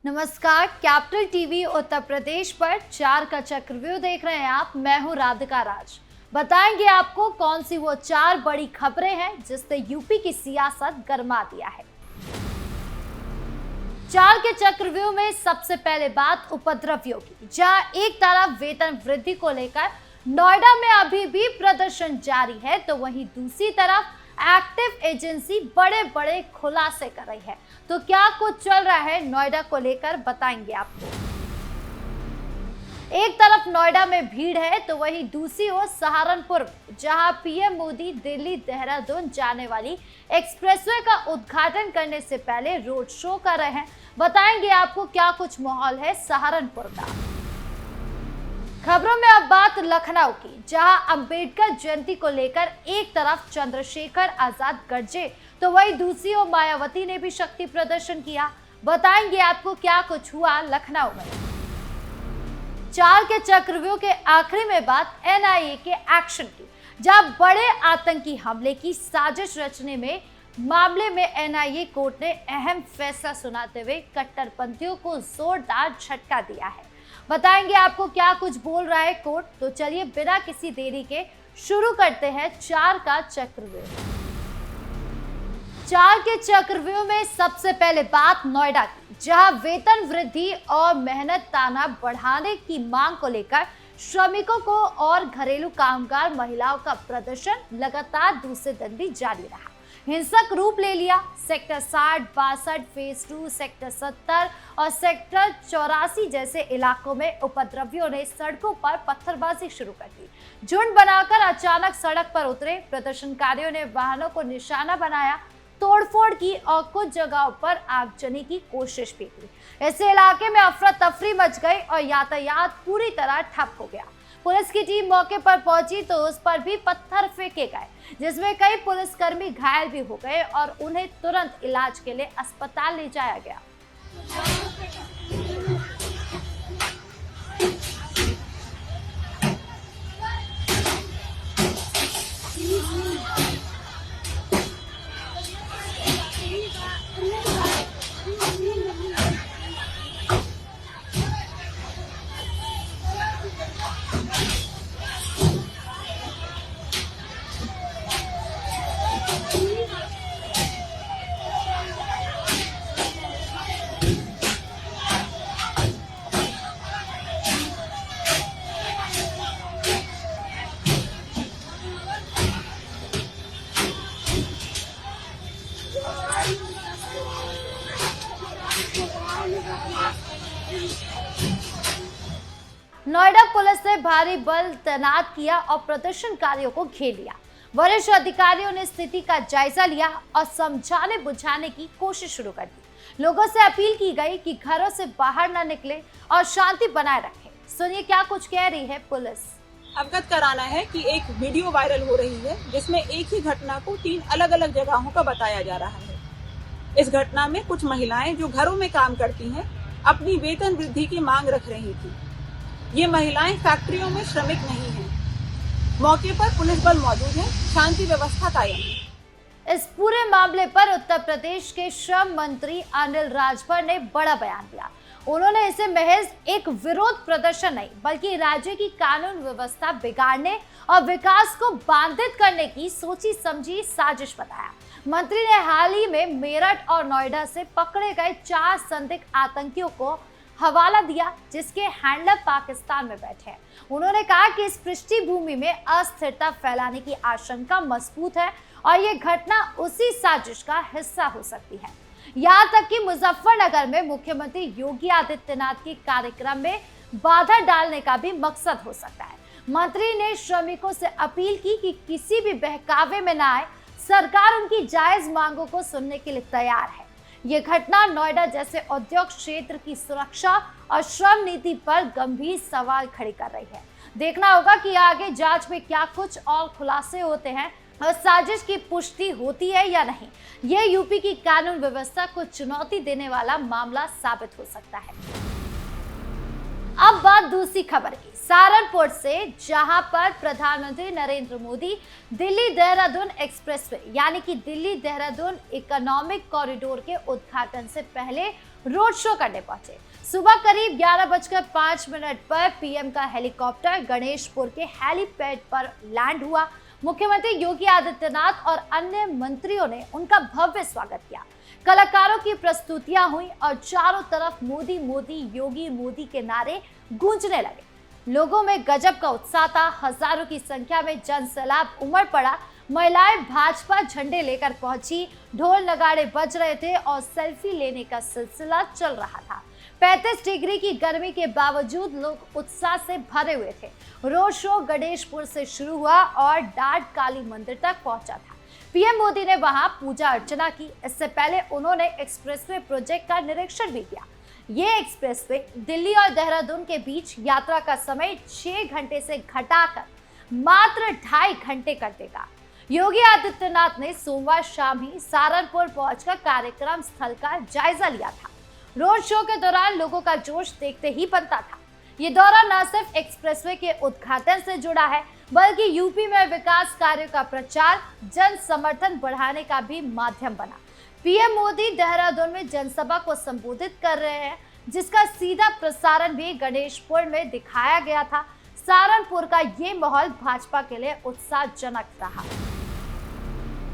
नमस्कार, capital TV Uttar Pradesh पर 4 का चक्रव्यूह देख रहे हैं आप। मैं हूं राधिका राज। बताएंगे आपको कौन सी वो 4 बड़ी खबरें हैं जिसने यूपी की सियासत गरमा दिया है। 4 के चक्रव्यूह में सबसे पहले बात उपद्रवियों की, जहां एक तरफ वेतन वृद्धि को लेकर नोएडा में अभी भी प्रदर्शन जारी है, तो वहीं दूसरी तरफ एक्टिव एजेंसी बड़े बड़े खुलासे कर रही है। तो क्या कुछ चल रहा है नोएडा को लेकर, बताएंगे आपको। एक तरफ नोएडा में भीड़ है तो वहीं दूसरी ओर सहारनपुर, जहां पीएम मोदी दिल्ली देहरादून जाने वाली एक्सप्रेसवे का उद्घाटन करने से पहले रोड शो कर रहे हैं। बताएंगे आपको क्या कुछ माहौल है सहारनपुर का। खबरों में अब बात लखनऊ की, जहां अंबेडकर जयंती को लेकर एक तरफ चंद्रशेखर आजाद गरजे तो वहीं दूसरी ओर मायावती ने भी शक्ति प्रदर्शन किया। बताएंगे आपको क्या कुछ हुआ लखनऊ में। 4 के चक्रव्यूह के आखिरी में बात एनआईए के एक्शन की, जहां बड़े आतंकी हमले की साजिश रचने में मामले में एनआईए कोर्ट ने अहम फैसला सुनाते हुए कट्टरपंथियों को जोरदार झटका दिया है। बताएंगे आपको क्या कुछ बोल रहा है कोर्ट। तो चलिए बिना किसी देरी के शुरू करते हैं 4 का चक्रव्यूह। 4 के चक्रव्यूह में सबसे पहले बात नोएडा की, जहां वेतन वृद्धि और मेहनत ताना बढ़ाने की मांग को लेकर श्रमिकों को और घरेलू कामगार महिलाओं का प्रदर्शन लगातार दूसरे दिन भी जारी रहा, हिंसक रूप ले लिया। सेक्टर 60, 62, फेज 2, सेक्टर 70 और सेक्टर 84 जैसे इलाकों में उपद्रवियों ने सड़कों पर पत्थरबाजी शुरू कर दी। झुंड बनाकर अचानक सड़क पर उतरे प्रदर्शनकारियों ने वाहनों को निशाना बनाया, तोड़फोड़ की और कुछ जगहों पर आगजनी की कोशिश भी की। इस इलाके में अफरा तफरी मच गई और यातायात पूरी तरह ठप हो गया। पुलिस की टीम मौके पर पहुंची तो उस पर भी पत्थर फेंके गए, जिसमें कई पुलिसकर्मी घायल भी हो गए और उन्हें तुरंत इलाज के लिए अस्पताल ले जाया गया। नोएडा पुलिस ने भारी बल तैनात किया और प्रदर्शनकारियों को घेर लिया। वरिष्ठ अधिकारियों ने स्थिति का जायजा लिया और समझाने बुझाने की कोशिश शुरू कर दी। लोगों से अपील की गई कि घरों से बाहर न निकले और शांति बनाए रखें। सुनिए क्या कुछ कह रही है पुलिस। अवगत कराना है कि एक वीडियो वायरल हो रही है जिसमें एक ही घटना को 3 अलग अलग जगहों का बताया जा रहा है। इस घटना में कुछ महिलाएं जो घरों में काम करती हैं अपनी वेतन वृद्धि की मांग रख रही थी। ये महिलाएं फैक्ट्रियों में श्रमिक नहीं हैं। मौके पर पुलिस बल मौजूद है, शांति व्यवस्था कायम है। इस पूरे मामले पर उत्तर प्रदेश के श्रम मंत्री अनिल राजभर ने बड़ा बयान दिया। उन्होंने इसे महज एक विरोध प्रदर्शन नहीं बल्कि राज्य की कानून व्यवस्था बिगाड़ने और विकास को बाधित करने की सोची समझी साजिश बताया। मंत्री ने हाल ही में मेरठ और नोएडा से पकड़े गए 4 संदिग्ध आतंकियों को हवाला दिया, जिसके हैंडलर पाकिस्तान में बैठे हैं। उन्होंने कहा कि इस पृष्ठभूमि में अस्थिरता फैलाने की आशंका मजबूत है और ये घटना उसी साजिश का हिस्सा हो सकती है। यहाँ तक कि मुजफ्फरनगर में मुख्यमंत्री योगी आदित्यनाथ के कार्यक्रम में बाधा डालने का भी मकसद हो सकता है। मंत्री ने श्रमिकों से अपील की कि किसी भी बहकावे में न आए। सरकार उनकी जायज मांगों को सुनने के लिए तैयार है। ये घटना नोएडा जैसे उद्योग क्षेत्र की सुरक्षा और श्रम नीति पर गंभीर सवाल खड़े कर रही है। देखना होगा कि आगे जांच में क्या कुछ और खुलासे होते हैं और साजिश की पुष्टि होती है या नहीं। ये यूपी की कानून व्यवस्था को चुनौती देने वाला मामला साबित हो सकता है। अब बात दूसरी खबर की, सहारनपुर से, जहां पर प्रधानमंत्री नरेंद्र मोदी दिल्ली देहरादून एक्सप्रेसवे यानी कि दिल्ली देहरादून इकोनॉमिक कॉरिडोर के उद्घाटन से पहले रोड शो करने पहुंचे। सुबह करीब 11:05 पर पीएम का हेलीकॉप्टर गणेशपुर के हेलीपैड पर लैंड हुआ। मुख्यमंत्री योगी आदित्यनाथ और अन्य मंत्रियों ने उनका भव्य स्वागत किया। कलाकारों की प्रस्तुतियां हुई और चारों तरफ मोदी मोदी योगी मोदी के नारे गूंजने लगे। लोगों में गजब का उत्साह था। हजारों की संख्या में जनसैलाब उमड़ पड़ा। महिलाएं भाजपा झंडे लेकर पहुंची, ढोल नगाड़े बज रहे थे और सेल्फी लेने का सिलसिला चल रहा था। 35 डिग्री की गर्मी के बावजूद लोग उत्साह से भरे हुए थे। रोड शो गणेशपुर से शुरू हुआ और डाट काली मंदिर तक पहुंचा था। पीएम मोदी ने वहां पूजा अर्चना की। इससे पहले उन्होंने एक्सप्रेसवे प्रोजेक्ट का निरीक्षण भी किया। ये एक्सप्रेसवे दिल्ली और देहरादून के बीच यात्रा का समय 6 घंटे से घटाकर मात्र 2.5 घंटे कर देगा। योगी आदित्यनाथ ने सोमवार शाम ही सहारनपुर पहुंचकर कार्यक्रम स्थल का जायजा लिया था। रोड शो के दौरान लोगों का जोश देखते ही बनता था। ये दौरा न सिर्फ एक्सप्रेसवे के उद्घाटन से जुड़ा है, बल्कि यूपी में विकास कार्यों का प्रचार, जन समर्थन बढ़ाने का भी माध्यम बना। पीएम मोदी देहरादून में जनसभा को संबोधित कर रहे हैं, जिसका सीधा प्रसारण भी गणेशपुर में दिखाया गया था। सहारनपुर का ये माहौल भाजपा के लिए उत्साहजनक रहा।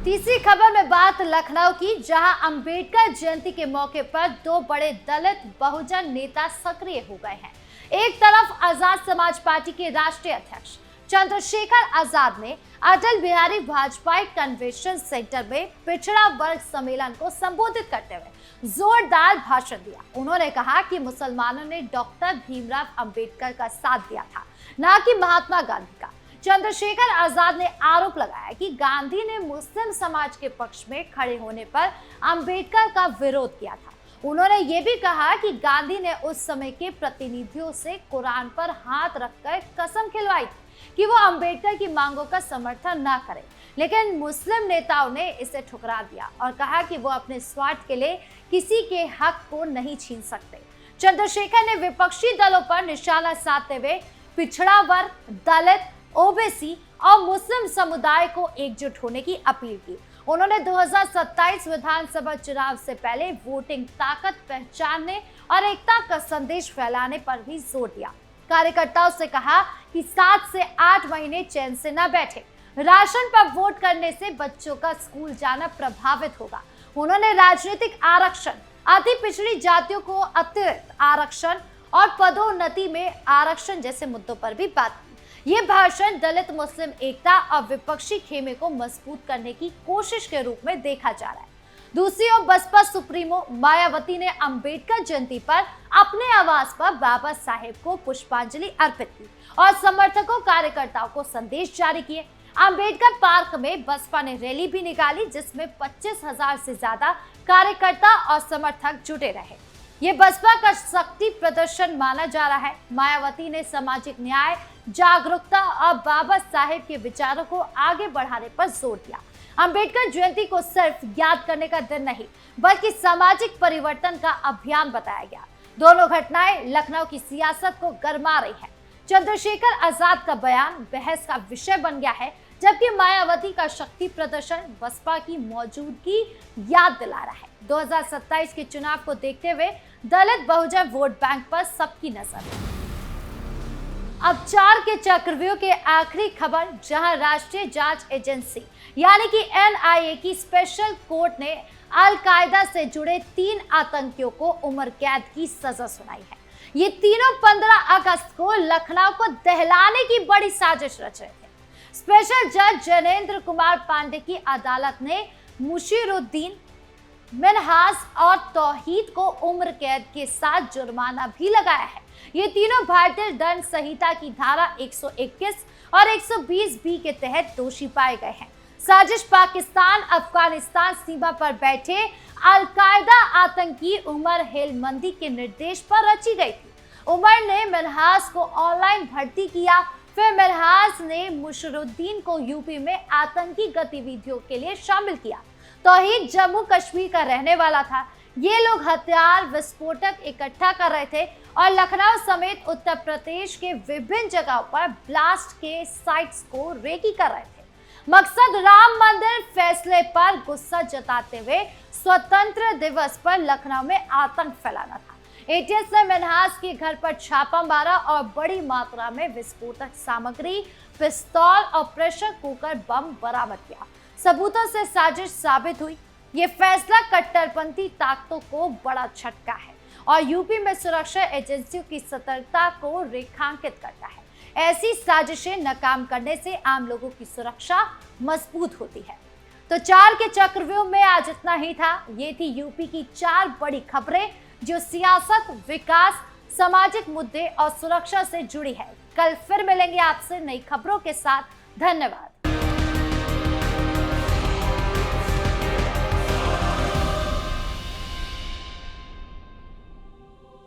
तीसरी खबर में बात लखनऊ की, जहां अंबेडकर जयंती के मौके पर 2 बड़े दलित बहुजन नेता सक्रिय हो गए हैं। एक तरफ आजाद समाज पार्टी के राष्ट्रीय अध्यक्ष चंद्रशेखर आजाद ने अटल बिहारी वाजपेयी कन्वेंशन सेंटर में पिछड़ा वर्ग सम्मेलन को संबोधित करते हुए जोरदार भाषण दिया। उन्होंने कहा कि मुसलमानों ने डॉक्टर भीमराव अंबेडकर का साथ दिया था, न कि महात्मा गांधी का। चंद्रशेखर आजाद ने आरोप लगाया कि गांधी ने मुस्लिम समाज के पक्ष में खड़े होने पर अंबेडकर का विरोध किया था। उन्होंने ये भी कहा कि गांधी ने उस समय के प्रतिनिधियों से कुरान पर हाथ रखकर कसम खिलवाई थी कि वो अंबेडकर की मांगों का समर्थन न करें, लेकिन मुस्लिम नेताओं ने इसे ठुकरा दिया और कहा कि वो अपने स्वार्थ के लिए किसी के हक को नहीं छीन सकते। चंद्रशेखर ने विपक्षी दलों पर निशाना साधते हुए पिछड़ा वर्ग, दलित, ओबीसी और मुस्लिम समुदाय को एकजुट होने की अपील की। उन्होंने 2027 विधानसभा चुनाव से पहले वोटिंग ताकत पहचानने और एकता का संदेश फैलाने पर भी जोर दिया। कार्यकर्ताओं से कहा कि 7 से 8 महीने चैन से न बैठे। राशन पर वोट करने से बच्चों का स्कूल जाना प्रभावित होगा। उन्होंने राजनीतिक आरक्षण, अति पिछड़ी जातियों को अतिरिक्त आरक्षण और पदोन्नति में आरक्षण जैसे मुद्दों पर भी बात की। ये भाषण दलित मुस्लिम एकता और विपक्षी खेमे को मजबूत करने की कोशिश के रूप में देखा जा रहा है। दूसरी ओर बसपा सुप्रीमो मायावती ने अंबेडकर जयंती पर अपने आवास पर बाबा साहेब को पुष्पांजलि अर्पित की और समर्थकों कार्यकर्ताओं को संदेश जारी किए। अंबेडकर पार्क में बसपा ने रैली भी निकाली, जिसमें 25,000 से ज्यादा कार्यकर्ता और समर्थक जुटे रहे। ये बसपा का शक्ति प्रदर्शन माना जा रहा है। मायावती ने सामाजिक न्याय, जागरूकता और बाबा साहेब के विचारों को आगे बढ़ाने पर जोर दिया। अंबेडकर जयंती को सिर्फ याद करने का दिन नहीं, बल्कि सामाजिक परिवर्तन का अभियान बताया गया। दोनों घटनाएं लखनऊ की सियासत को गरमा रही है। चंद्रशेखर आजाद का बयान बहस का विषय बन गया है, जबकि मायावती का शक्ति प्रदर्शन बसपा की मौजूदगी याद दिला रहा है। 2027 के चुनाव को देखते हुए दलित बहुजन वोट बैंक पर सबकी नजर है। अब 4 के चक्रव्यूह के आखिरी खबर, जहां राष्ट्रीय जांच एजेंसी यानी कि एनआईए की स्पेशल कोर्ट ने अल-कायदा से जुड़े 3 आतंकियों को उम्र कैद की सजा सुनाई है। ये तीनों 15 अगस्त को लखनऊ को दहलाने की बड़ी साजिश रच रहे थे। स्पेशल जज जैनेंद्र कुमार पांडे की अदालत ने मुशीरुद्दीन, मिनहास और तौहीद को उम्र कैद के साथ जुर्माना भी लगाया है। ये तीनों भारतीय दंड संहिता की धारा 121 और 120 बी के तहत दोषी पाए गए हैं। साजिश पाकिस्तान अफगानिस्तान सीमा पर बैठे अल-कायदा आतंकी उमर हेलमंदी के निर्देश पर रची गई थी। उमर ने मिनहास को ऑनलाइन भर्ती किया, फिर मिनहास ने मुशरुद्दीन को यूपी में आतंकी गतिविधियों के लिए शामिल किया। तौहीद जम्मू कश्मीर का रहने वाला था। ये लोग हथियार, विस्फोटक इकट्ठा कर रहे थे और लखनऊ समेत उत्तर प्रदेश के विभिन्न जगहों पर ब्लास्ट के साइट्स को रेकी कर रहे थे। मकसद राम मंदिर फैसले पर गुस्सा जताते हुए स्वतंत्र दिवस पर लखनऊ में आतंक फैलाना था। एटीएस ने मिन्हास के घर पर छापा मारा और बड़ी मात्रा में विस्फोटक सामग्री, पिस्तौल और प्रेशर कुकर बम बरामद किया। सबूतों से साजिश साबित हुई। ये फैसला कट्टरपंथी ताकतों को बड़ा झटका है और यूपी में सुरक्षा एजेंसियों की सतर्कता को रेखांकित करता है। ऐसी साजिशें नाकाम करने से आम लोगों की सुरक्षा मजबूत होती है। तो 4 के चक्रव्यूह में आज इतना ही था। ये थी यूपी की 4 बड़ी खबरें जो सियासत, विकास, सामाजिक मुद्दे और सुरक्षा से जुड़ी है। कल फिर मिलेंगे आपसे नई खबरों के साथ। धन्यवाद।